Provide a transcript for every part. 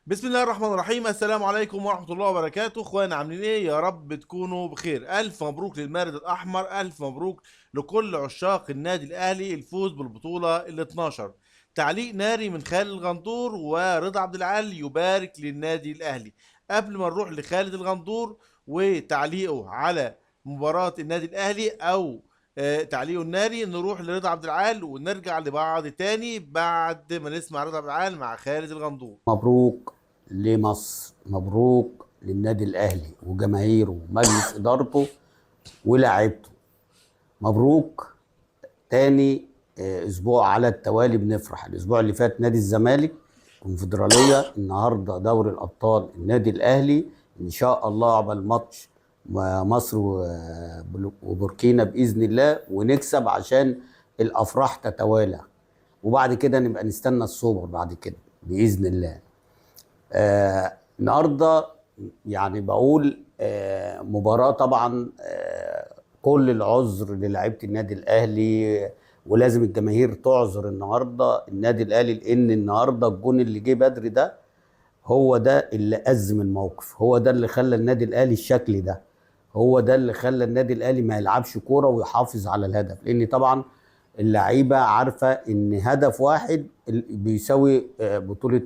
بسم الله الرحمن الرحيم. السلام عليكم ورحمة الله وبركاته. اخوانا عاملين ايه؟ يا رب تكونوا بخير. الف مبروك للمارد الاحمر، الف مبروك لكل عشاق النادي الاهلي الفوز بالبطولة ال 12. تعليق ناري من خالد الغندور ورضا عبد العال يبارك للنادي الاهلي. قبل ما نروح لخالد الغندور وتعليقه على مباراة النادي الاهلي او تعليقه الناري، نروح لرضا عبد العال ونرجع لبعض تاني بعد ما نسمع رضا عبد العال مع خالد الغندور. مبروك لمصر، مبروك للنادي الأهلي وجماهيره ومجلس إدارته ولاعيبته. مبروك تاني. أسبوع على التوالي بنفرح. الأسبوع اللي فات نادي الزمالك كونفدرالية، النهاردة دوري الأبطال النادي الأهلي. إن شاء الله عقبال ماتش مصر وبوركينا بإذن الله ونكسب عشان الأفراح تتوالى، وبعد كده نبقى نستنى السوبر بعد كده بإذن الله. النهارده يعني بقول مباراة طبعا، كل العذر للاعيبة النادي الأهلي، ولازم الجماهير تعذر النهارده النادي الأهلي، لأن النهارده الجون اللي جه بدري ده هو ده اللي أزم الموقف، هو ده اللي خلى النادي الأهلي الشكل ده، هو ده اللي خلى النادي الأهلي ما يلعبش كورة ويحافظ على الهدف، لأن طبعا اللعيبة عارفة إن هدف واحد بيساوي بطولة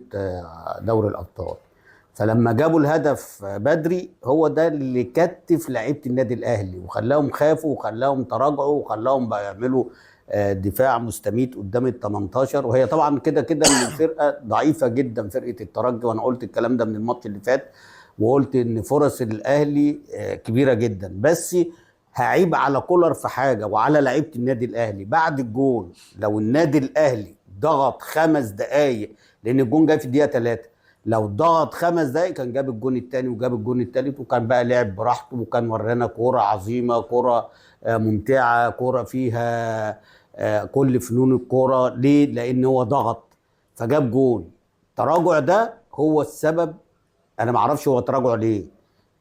دوري الأبطال. فلما جابوا الهدف بدري هو ده اللي كتف لعيبة النادي الأهلي وخلاهم خافوا وخلاهم تراجعوا وخلاهم بقى يعملوا دفاع مستميت قدام ال 18. وهي طبعا كده كده ان الفرقه ضعيفه جدا، فرقه الترجي، وانا قلت الكلام ده من الماتش اللي فات، وقلت ان فرص الاهلي كبيره جدا. بس هعيب على كولر في حاجه وعلى لعيبه النادي الاهلي بعد الجون. لو النادي الاهلي ضغط 5 دقائق، لان الجون جاي في الدقيقه 3، لو ضغط 5 دقائق كان جاب الجون الثاني وجاب الجون الثالث، وكان بقى لعب براحته وكان ورانا كوره عظيمه، كوره ممتعه، كوره فيها كل فنون الكوره. ليه؟ لان هو ضغط فجاب جون. التراجع ده هو السبب. انا ما اعرفش هو تراجع ليه.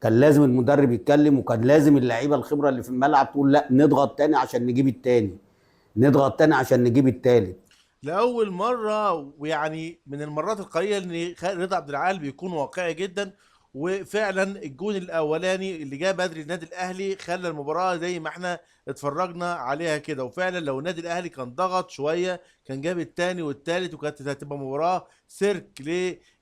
كان لازم المدرب يتكلم، وكان لازم اللعيبه الخبره اللي في الملعب تقول لا نضغط تاني عشان نجيب التاني، نضغط تاني عشان نجيب التالت. لأول مرة، ويعني من المرات القليلة إن رضا عبد العال بيكون واقعي جدا. وفعلا الجون الأولاني اللي جه بدري النادي الأهلي خلى المباراة زي ما احنا اتفرجنا عليها كده. وفعلا لو النادي الأهلي كان ضغط شوية كان جاب التاني والتالت، وكانت هتبقى مباراة سيرك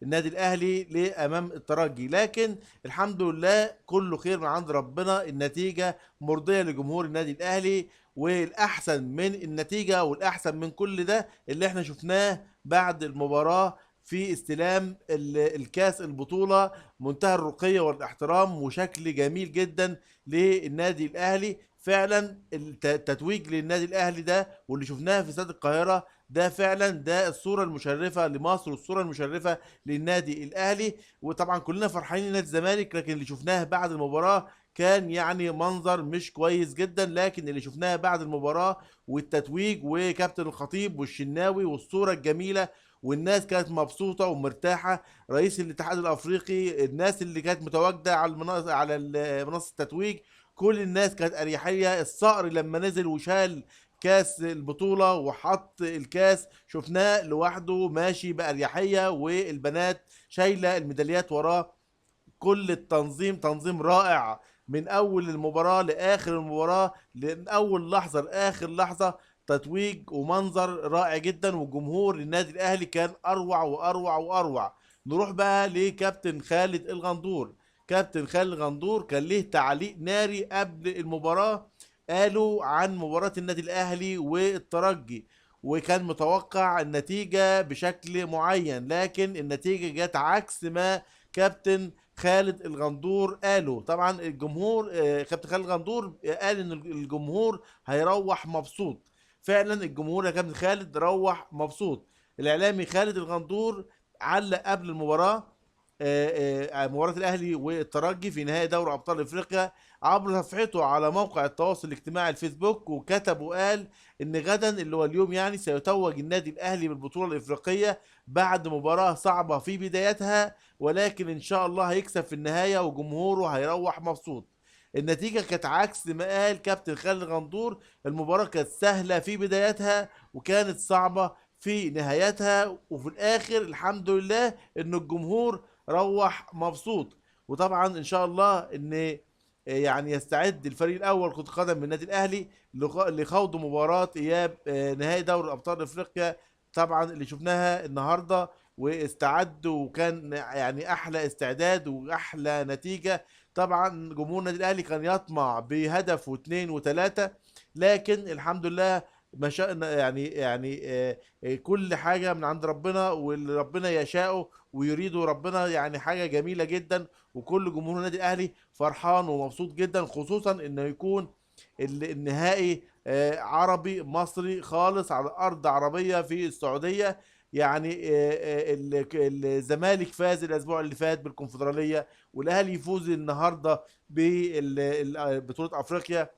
للنادي الأهلي لأمام الترجي. لكن الحمد لله كله خير من عند ربنا، النتيجة مرضية لجمهور النادي الأهلي. والأحسن من النتيجة والأحسن من كل ده اللي احنا شفناه بعد المباراة في استلام الكاس البطولة، منتهى الرقي والاحترام وشكل جميل جدا للنادي الاهلي. فعلا التتويج للنادي الاهلي ده واللي شفناه في استاد القاهرة ده فعلا ده الصورة المشرفة لمصر والصورة المشرفة للنادي الاهلي. وطبعا كلنا فرحانين نادي الزمالك، لكن اللي شفناه بعد المباراة كان يعني منظر مش كويس جدا. لكن اللي شفناه بعد المباراة والتتويج وكابتن الخطيب والشناوي والصورة الجميلة، والناس كانت مبسوطة ومرتاحة. رئيس الاتحاد الافريقي، الناس اللي كانت متواجدة على المنصة، على منصة التتويج، كل الناس كانت اريحية. الصقر لما نزل وشال كاس البطولة وحط الكاس شفناه لوحده ماشي بأريحية، والبنات شايلة الميداليات وراه. كل التنظيم تنظيم رائع من اول المباراة لاخر المباراة، من اول لحظة لاخر لحظة. تتويج ومنظر رائع جدا، وجمهور النادي الاهلي كان اروع واروع واروع. نروح بقى لكابتن خالد الغندور. كابتن خالد الغندور كان ليه تعليق ناري قبل المباراة، قالوا عن مباراة النادي الاهلي والترجي. وكان متوقع النتيجة بشكل معين، لكن النتيجة جت عكس ما كابتن خالد الغندور قالوا. طبعا الجمهور، كابتن خالد الغندور قال ان الجمهور هيروح مبسوط. فعلا الجمهور يا كابتن خالد روح مبسوط. الاعلامي خالد الغندور علق قبل المباراه، مباراه الاهلي والترجي في نهائي دوري ابطال افريقيا، عبر صفحته على موقع التواصل الاجتماعي الفيسبوك، وكتب وقال ان غدا اللي هو اليوم يعني سيتوج النادي الاهلي بالبطوله الافريقيه بعد مباراه صعبه في بدايتها، ولكن ان شاء الله هيكسب في النهايه وجمهوره هيروح مبسوط. النتيجه كانت عكس ما قال كابتن خالد غندور. المباراه كانت سهله في بدايتها وكانت صعبه في نهايتها، وفي الاخر الحمد لله ان الجمهور روح مبسوط. وطبعا ان شاء الله ان يعني يستعد الفريق الاول كرة القدم من النادي الاهلي لخوض مباراة اياب نهائي دوري ابطال افريقيا، طبعا اللي شفناها النهارده. واستعد وكان يعني احلى استعداد واحلى نتيجة. طبعا جمهور النادي الاهلي كان يطمع بهدف واثنين وثلاثة، لكن الحمد لله ما شاء كل حاجة من عند ربنا، واللي ربنا يشاءه ويريده ربنا يعني حاجة جميلة جدا. وكل جمهور النادي الأهلي فرحان ومبسوط جدا، خصوصا إنه يكون النهائي عربي مصري خالص على أرض عربية في السعودية. يعني الزمالك فاز الأسبوع اللي فات بالكونفدرالية، والأهلي يفوز النهاردة ببطولة أفريقيا،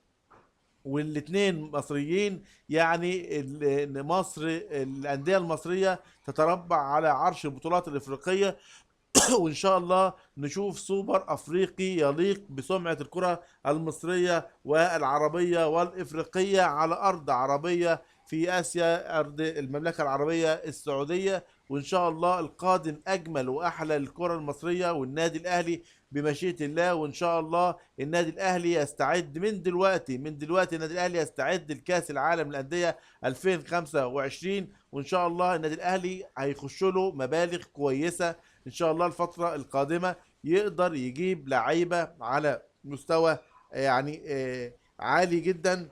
والاثنين مصريين. يعني ان مصر الانديه المصريه تتربع على عرش البطولات الافريقيه. وان شاء الله نشوف سوبر افريقي يليق بسمعه الكره المصريه والعربيه والافريقيه على ارض عربيه في اسيا، ارض المملكه العربيه السعوديه. وان شاء الله القادم اجمل واحلى للكره المصريه والنادي الاهلي بمشيئه الله. وان شاء الله النادي الاهلي يستعد من دلوقتي النادي الاهلي يستعد لكاس العالم للانديه 2025. وان شاء الله النادي الاهلي هيخش له مبالغ كويسه ان شاء الله الفتره القادمه، يقدر يجيب لعيبه على مستوى يعني عالي جدا.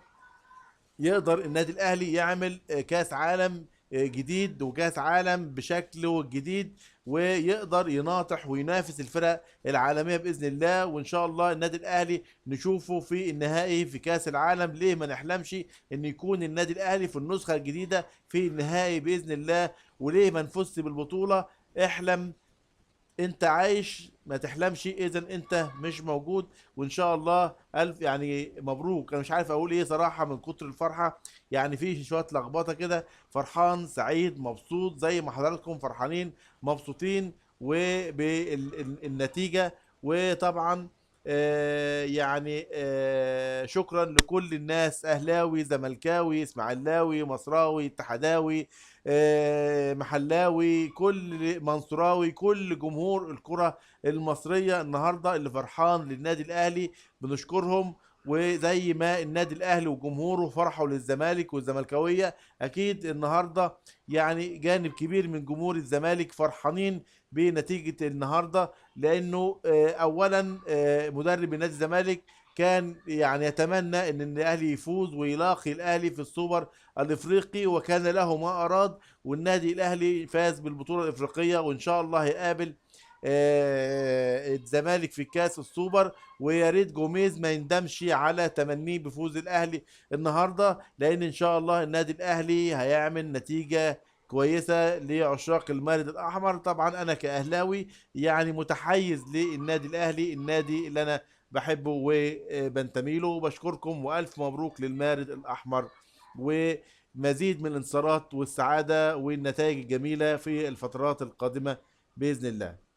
يقدر النادي الاهلي يعمل كاس عالم جديد وكاس عالم بشكله الجديد، ويقدر يناطح وينافس الفرق العالميه باذن الله. وان شاء الله النادي الاهلي نشوفه في النهائي في كاس العالم. ليه ما نحلمش ان يكون النادي الاهلي في النسخه الجديده في النهائي باذن الله؟ وليه ما نفوزش بالبطوله؟ احلم انت عايش، ما تحلمش اذا انت مش موجود. وان شاء الله الف يعني مبروك. انا مش عارف اقول ايه صراحة من كتر الفرحة، يعني في شوية لخبطة كده. فرحان سعيد مبسوط زي ما حضراتكم فرحانين مبسوطين وبالنتيجة. وطبعا شكرا لكل الناس، اهلاوي زملكاوي اسماعيلاوي مصراوي اتحداوي محلاوي كل منصوراوي، كل جمهور الكرة المصرية النهاردة اللي فرحان للنادي الأهلي بنشكرهم. وزي ما النادي الأهلي وجمهوره فرحوا للزمالك والزملكاوية، أكيد النهاردة يعني جانب كبير من جمهور الزمالك فرحانين بنتيجة النهاردة. لأنه أولا مدرب نادي الزمالك كان يعني يتمنى ان الاهلي يفوز ويلاقي الاهلي في السوبر الافريقي، وكان له ما اراد. والنادي الاهلي فاز بالبطوله الافريقيه، وان شاء الله هيقابل الزمالك في كاس السوبر. ويا ريت جوميز ما يندمش على تمنيه بفوز الاهلي النهارده، لان ان شاء الله النادي الاهلي هيعمل نتيجه كويسه لعشاق المارد الاحمر. طبعا انا كاهلاوي يعني متحيز للنادي الاهلي، النادي اللي انا بحبه وبنتمي له. وبشكركم والف مبروك للمارد الاحمر، ومزيد من الانتصارات والسعاده والنتائج الجميله في الفترات القادمه باذن الله.